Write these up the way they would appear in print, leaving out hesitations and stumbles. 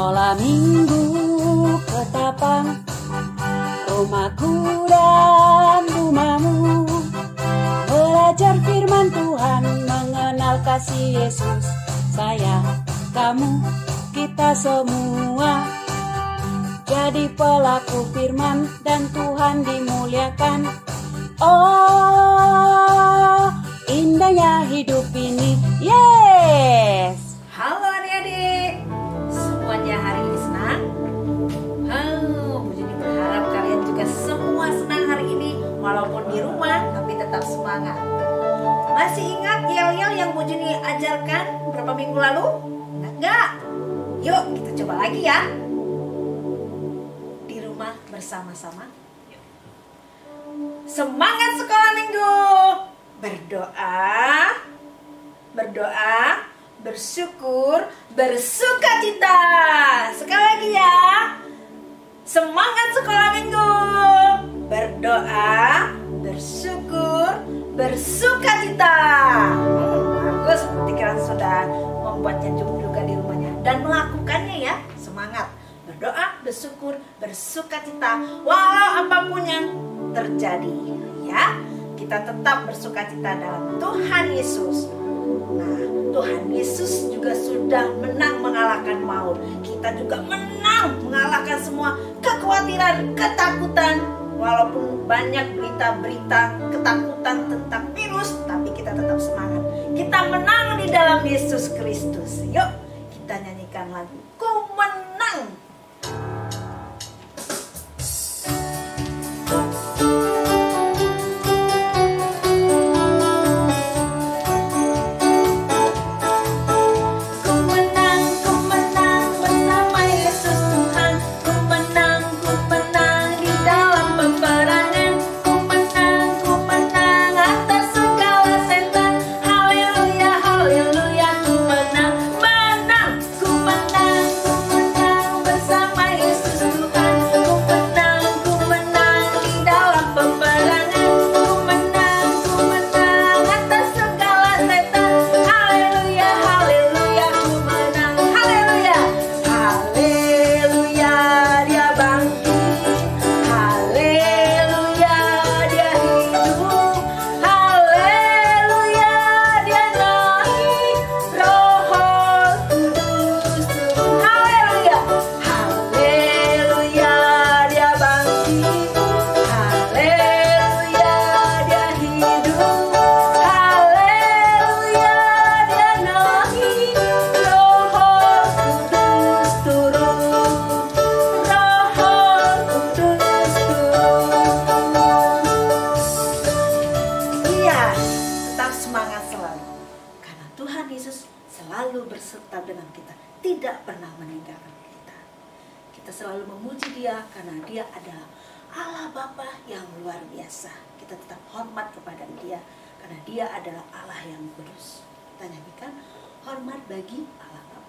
Sekolah minggu ketapang, rumahku dan rumahmu. Belajar firman Tuhan, mengenal kasih Yesus. Saya, kamu, kita semua jadi pelaku firman dan Tuhan dimuliakan. Oh, indahnya hidup ini. Yes! Halo adik-adik, semuanya hari ini senang? Jadi berharap kalian juga semua senang hari ini, walaupun di rumah tapi tetap semangat. Masih ingat yel-yel yang Bu Juni ajarkan beberapa minggu lalu? Enggak? Yuk kita coba lagi ya. Di rumah bersama-sama. Semangat sekolah minggu. Berdoa, bersyukur, bersukacita. Sekali lagi ya. Semangat sekolah minggu. Berdoa, bersyukur, bersukacita. Bagus, berarti kalian sudah membuatnya juga di rumahnya dan melakukannya ya. Semangat. Berdoa, bersyukur, bersukacita. Walau apapun yang terjadi ya. Kita tetap bersukacita dalam Tuhan Yesus. Nah, Tuhan Yesus juga sudah menang mengalahkan maut. Kita juga menang mengalahkan semua kekhawatiran, ketakutan. Walaupun banyak berita-berita ketakutan tentang virus, tapi kita tetap semangat. Kita menang di dalam Yesus Kristus. Yuk, kita nyanyikan lagu Ku Menang. Selalu berserta dengan kita, tidak pernah meninggalkan kita. Kita selalu memuji Dia karena Dia adalah Allah Bapa yang luar biasa. Kita tetap hormat kepada Dia karena Dia adalah Allah yang kudus. Kita nyanyikan hormat bagi Allah Bapa.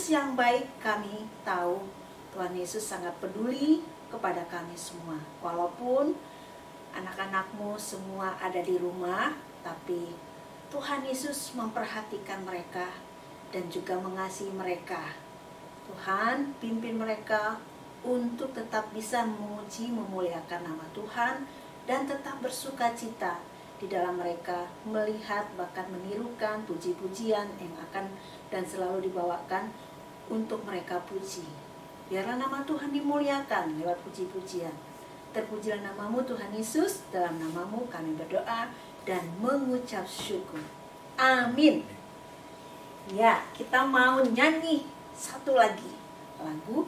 Yang baik, kami tahu Tuhan Yesus sangat peduli kepada kami semua. Walaupun anak-anakmu semua ada di rumah, tapi Tuhan Yesus memperhatikan mereka dan juga mengasihi mereka. Tuhan, pimpin mereka untuk tetap bisa memuji, memuliakan nama Tuhan, dan tetap bersuka cita di dalam mereka melihat bahkan menirukan puji-pujian yang akan dan selalu dibawakan untuk mereka puji. Biarlah nama Tuhan dimuliakan lewat puji-pujian. Terpujilah namamu Tuhan Yesus, dalam namamu kami berdoa dan mengucap syukur. Amin. Ya, kita mau nyanyi satu lagi lagu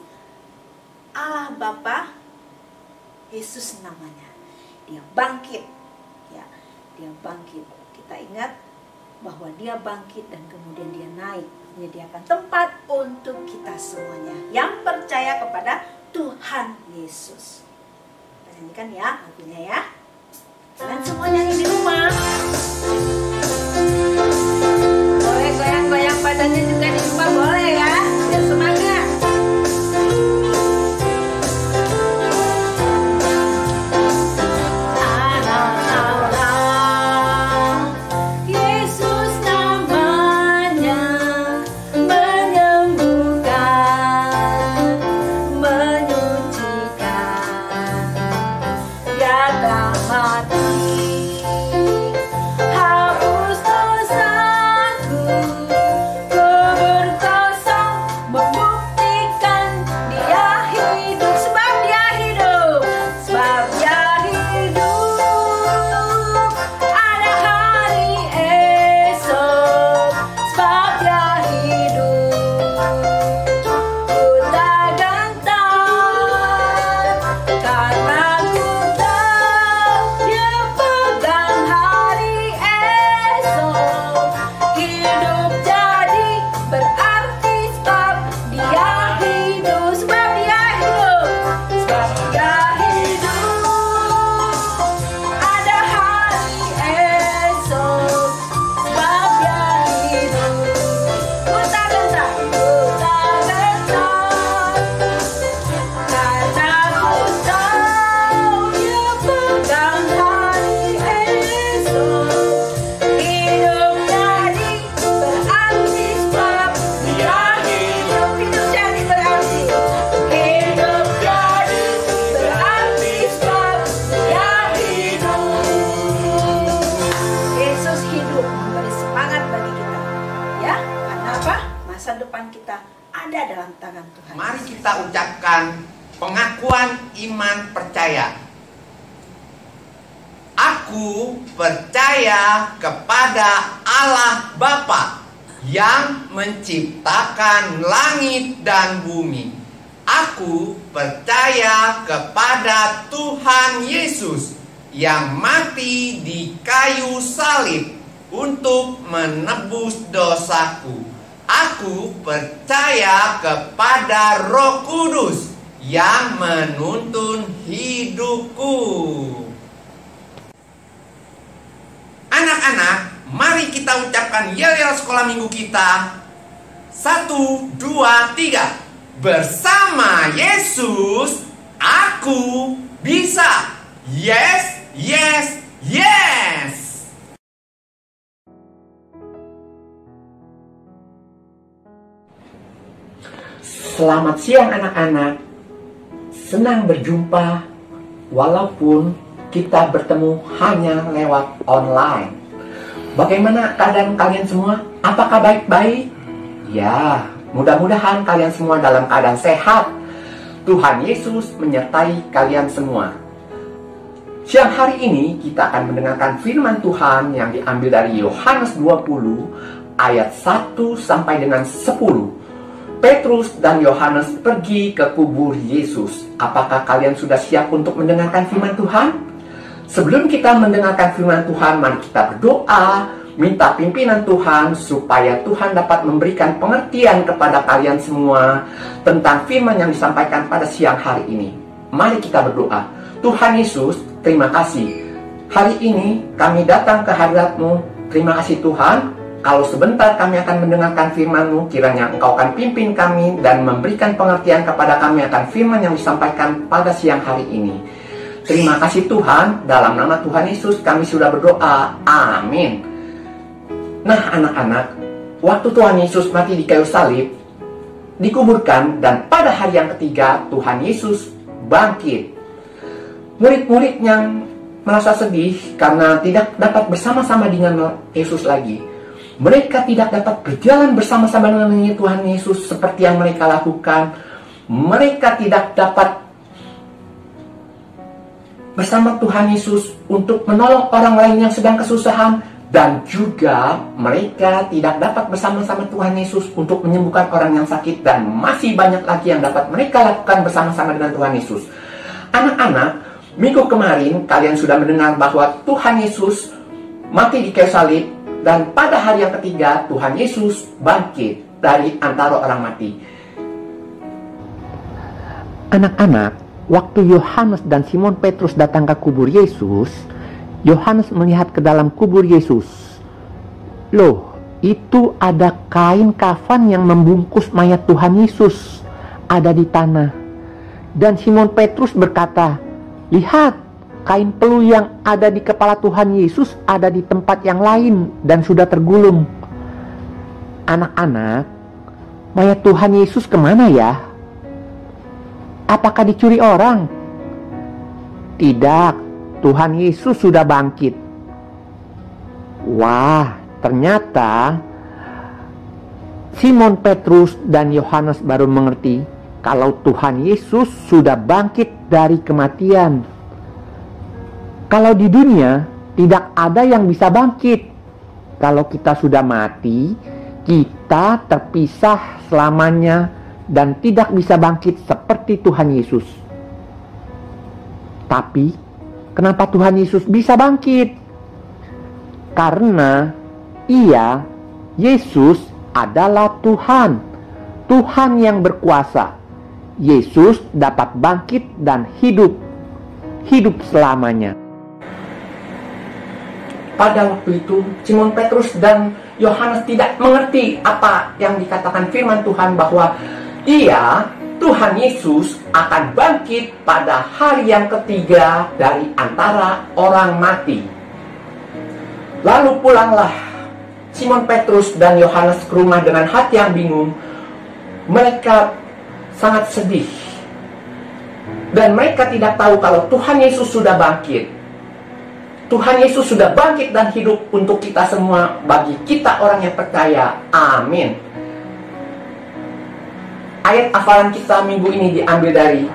Allah Bapa, Yesus namanya. Dia bangkit. Ya, dia bangkit. Kita ingat bahwa dia bangkit dan kemudian dia naik, menyediakan tempat untuk kita semuanya yang percaya kepada Tuhan Yesus. Kita nyanyikan ya lagunya ya. Dan semuanya di rumah boleh goyang-goyang badannya juga di rumah, boleh ya, biar semangat. Mari kita ucapkan pengakuan iman percaya. Aku percaya kepada Allah Bapa yang menciptakan langit dan bumi. Aku percaya kepada Tuhan Yesus yang mati di kayu salib untuk menebus dosaku. Aku percaya kepada Roh Kudus yang menuntun hidupku. Anak-anak, mari kita ucapkan yel-yel sekolah minggu kita. 1, 2, 3. Bersama Yesus, aku bisa. Yes, yes, yes. Selamat siang anak-anak. Senang berjumpa walaupun kita bertemu hanya lewat online. Bagaimana keadaan kalian semua? Apakah baik-baik? Ya, mudah-mudahan kalian semua dalam keadaan sehat. Tuhan Yesus menyertai kalian semua. Siang hari ini kita akan mendengarkan firman Tuhan yang diambil dari Yohanes 20 ayat 1 sampai dengan 10. Petrus dan Yohanes pergi ke kubur Yesus. Apakah kalian sudah siap untuk mendengarkan firman Tuhan? Sebelum kita mendengarkan firman Tuhan, mari kita berdoa, minta pimpinan Tuhan supaya Tuhan dapat memberikan pengertian kepada kalian semua tentang firman yang disampaikan pada siang hari ini. Mari kita berdoa. Tuhan Yesus, terima kasih. Hari ini kami datang ke hadirat-Mu. Terima kasih Tuhan. Kalau sebentar kami akan mendengarkan firman-Mu, kiranya Engkau akan pimpin kami dan memberikan pengertian kepada kami akan firman yang disampaikan pada siang hari ini. Terima kasih Tuhan, dalam nama Tuhan Yesus kami sudah berdoa. Amin. Nah anak-anak, waktu Tuhan Yesus mati di kayu salib, dikuburkan, dan pada hari yang ketiga Tuhan Yesus bangkit. Murid-murid yang merasa sedih karena tidak dapat bersama-sama dengan Yesus lagi. Mereka tidak dapat berjalan bersama-sama dengan Tuhan Yesus seperti yang mereka lakukan. Mereka tidak dapat bersama Tuhan Yesus untuk menolong orang lain yang sedang kesusahan. Dan juga mereka tidak dapat bersama-sama Tuhan Yesus untuk menyembuhkan orang yang sakit. Dan masih banyak lagi yang dapat mereka lakukan bersama-sama dengan Tuhan Yesus. Anak-anak, minggu kemarin kalian sudah mendengar bahwa Tuhan Yesus mati di kayu salib. Dan pada hari yang ketiga Tuhan Yesus bangkit dari antara orang mati. Anak-anak, waktu Yohanes dan Simon Petrus datang ke kubur Yesus, Yohanes melihat ke dalam kubur Yesus. Loh, itu ada kain kafan yang membungkus mayat Tuhan Yesus ada di tanah. Dan Simon Petrus berkata, "Lihat, kain pelu yang ada di kepala Tuhan Yesus ada di tempat yang lain dan sudah tergulung." Anak-anak, mayat Tuhan Yesus kemana ya? Apakah dicuri orang? Tidak, Tuhan Yesus sudah bangkit. Wah, ternyata Simon Petrus dan Yohanes baru mengerti kalau Tuhan Yesus sudah bangkit dari kematian. Kalau di dunia tidak ada yang bisa bangkit. Kalau kita sudah mati, kita terpisah selamanya dan tidak bisa bangkit seperti Tuhan Yesus. Tapi kenapa Tuhan Yesus bisa bangkit? Karena Ia, Yesus, adalah Tuhan. Tuhan yang berkuasa. Yesus dapat bangkit dan hidup selamanya. Pada waktu itu Simon Petrus dan Yohanes tidak mengerti apa yang dikatakan firman Tuhan bahwa Ia, Tuhan Yesus, akan bangkit pada hari yang ketiga dari antara orang mati. Lalu pulanglah Simon Petrus dan Yohanes ke rumah dengan hati yang bingung. Mereka sangat sedih. Dan mereka tidak tahu kalau Tuhan Yesus sudah bangkit. Tuhan Yesus sudah bangkit dan hidup untuk kita semua, bagi kita orang yang percaya. Amin. Ayat hafalan kita minggu ini diambil dari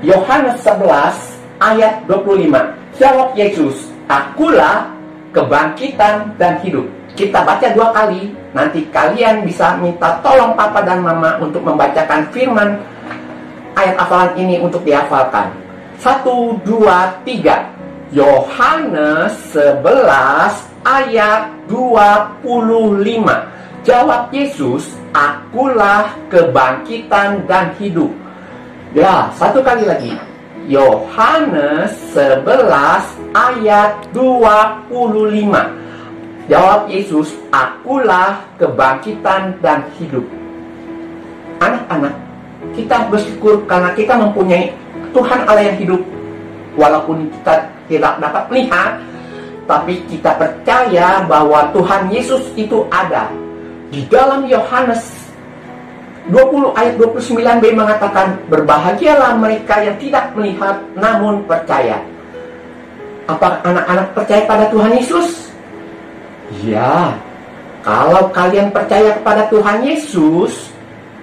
Yohanes 11 ayat 25. Jawab Yesus, "Akulah kebangkitan dan hidup." Kita baca 2 kali. Nanti kalian bisa minta tolong papa dan mama untuk membacakan firman ayat hafalan ini untuk dihafalkan. 1, 2, 3. Yohanes 11 ayat 25. Jawab Yesus, "Akulah kebangkitan dan hidup." Ya, 1 kali lagi. Yohanes 11 ayat 25. Jawab Yesus, "Akulah kebangkitan dan hidup." Anak-anak, kita bersyukur karena kita mempunyai Tuhan Allah yang hidup. Walaupun kita tidak dapat melihat, tapi kita percaya bahwa Tuhan Yesus itu ada. Di dalam Yohanes 20 ayat 29b mengatakan, "Berbahagialah mereka yang tidak melihat namun percaya." Apa anak-anak percaya pada Tuhan Yesus? Ya, kalau kalian percaya kepada Tuhan Yesus,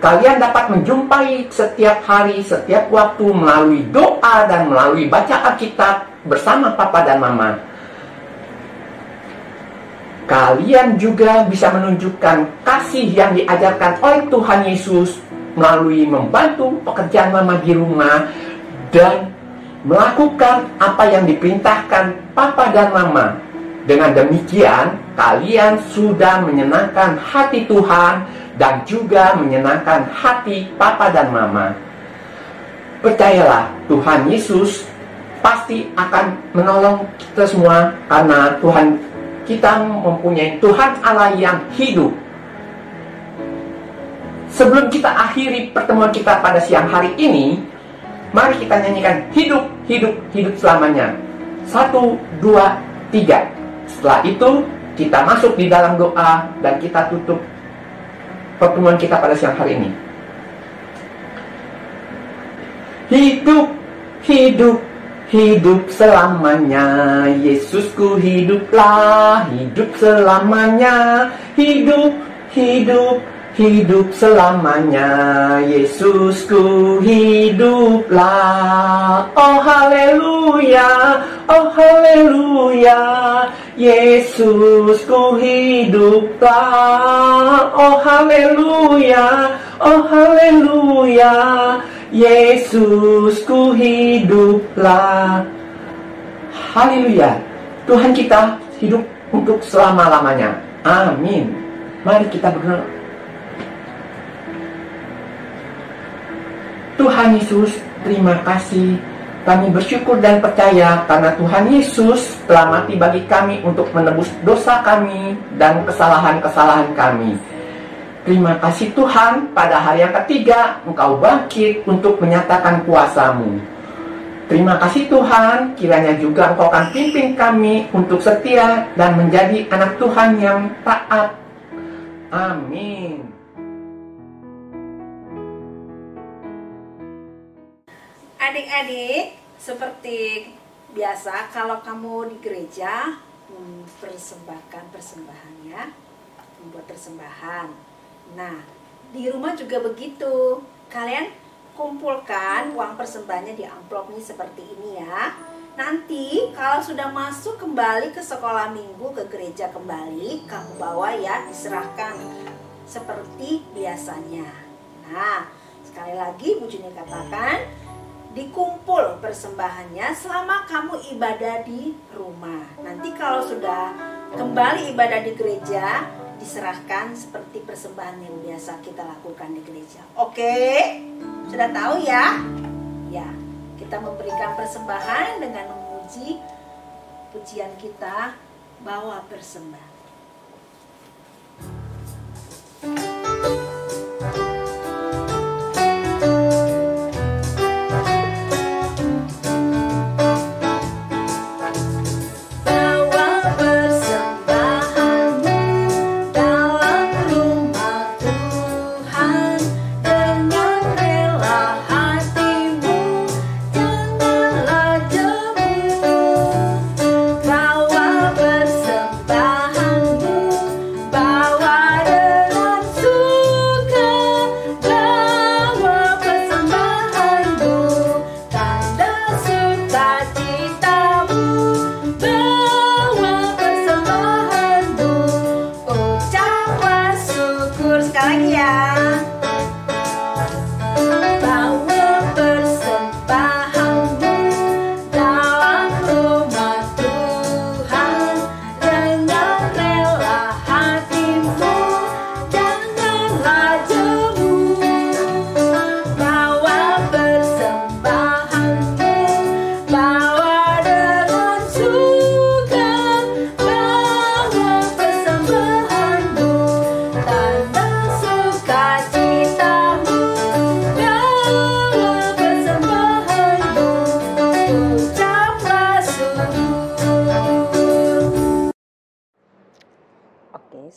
kalian dapat menjumpai setiap hari, setiap waktu melalui doa dan melalui baca Alkitab bersama papa dan mama. Kalian juga bisa menunjukkan kasih yang diajarkan oleh Tuhan Yesus melalui membantu pekerjaan mama di rumah dan melakukan apa yang diperintahkan papa dan mama. Dengan demikian, kalian sudah menyenangkan hati Tuhan dan juga menyenangkan hati papa dan mama. Percayalah, Tuhan Yesus pasti akan menolong kita semua karena kita mempunyai Tuhan Allah yang hidup. Sebelum kita akhiri pertemuan kita pada siang hari ini, mari kita nyanyikan hidup, hidup, hidup selamanya. 1, 2, 3. Setelah itu kita masuk di dalam doa dan kita tutup pertemuan kita pada siang hari ini. Hidup, hidup, hidup selamanya. Yesusku hiduplah, hidup selamanya. Hidup, hidup, hidup selamanya. Yesusku hiduplah. Oh haleluya, oh haleluya. Yesusku hiduplah. Oh haleluya, oh haleluya. Yesusku hiduplah. Haleluya. Tuhan kita hidup untuk selama-lamanya. Amin. Mari kita berdoa. Tuhan Yesus, terima kasih. Kami bersyukur dan percaya karena Tuhan Yesus telah mati bagi kami untuk menebus dosa kami dan kesalahan-kesalahan kami. Terima kasih Tuhan, pada hari yang ketiga Engkau bangkit untuk menyatakan kuasa-Mu. Terima kasih Tuhan, kiranya juga Engkau akan pimpin kami untuk setia dan menjadi anak Tuhan yang taat. Amin. Adik-adik, seperti biasa kalau kamu di gereja mempersembahkan persembahan ya, membuat persembahan. Nah, di rumah juga begitu. Kalian kumpulkan uang persembahannya di amplop nih seperti ini ya. Nanti kalau sudah masuk kembali ke sekolah minggu, ke gereja kembali, kamu bawa ya, diserahkan seperti biasanya. Nah, sekali lagi Bu Juni katakan, dikumpul persembahannya selama kamu ibadah di rumah. Nanti kalau sudah kembali ibadah di gereja, diserahkan seperti persembahan yang biasa kita lakukan di gereja. Oke? Sudah tahu ya? Ya, kita memberikan persembahan dengan memuji pujian kita, bawa persembahan.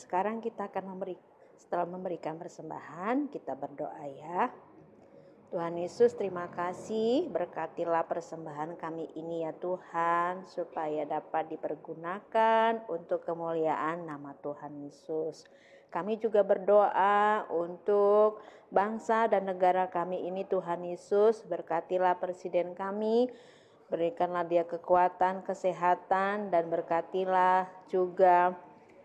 Sekarang kita akan setelah memberikan persembahan, kita berdoa ya. Tuhan Yesus, terima kasih, berkatilah persembahan kami ini ya Tuhan, supaya dapat dipergunakan untuk kemuliaan nama Tuhan Yesus. Kami juga berdoa untuk bangsa dan negara kami ini Tuhan Yesus, berkatilah presiden kami, berikanlah dia kekuatan, kesehatan, dan berkatilah juga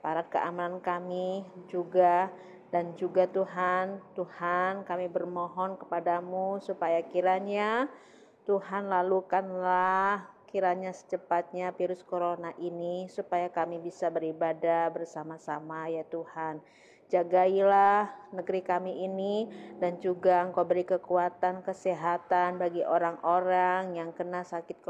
aparat keamanan kami juga, dan juga Tuhan kami bermohon kepadamu supaya kiranya Tuhan lalukanlah kiranya secepatnya virus corona ini supaya kami bisa beribadah bersama-sama ya Tuhan. Jagailah negeri kami ini dan juga Engkau beri kekuatan kesehatan bagi orang-orang yang kena sakit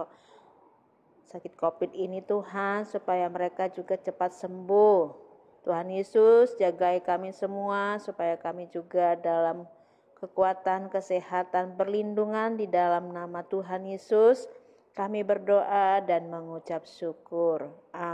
COVID ini Tuhan, supaya mereka juga cepat sembuh. Tuhan Yesus, jagai kami semua supaya kami juga dalam kekuatan, kesehatan, perlindungan di dalam nama Tuhan Yesus. Kami berdoa dan mengucap syukur. Amin.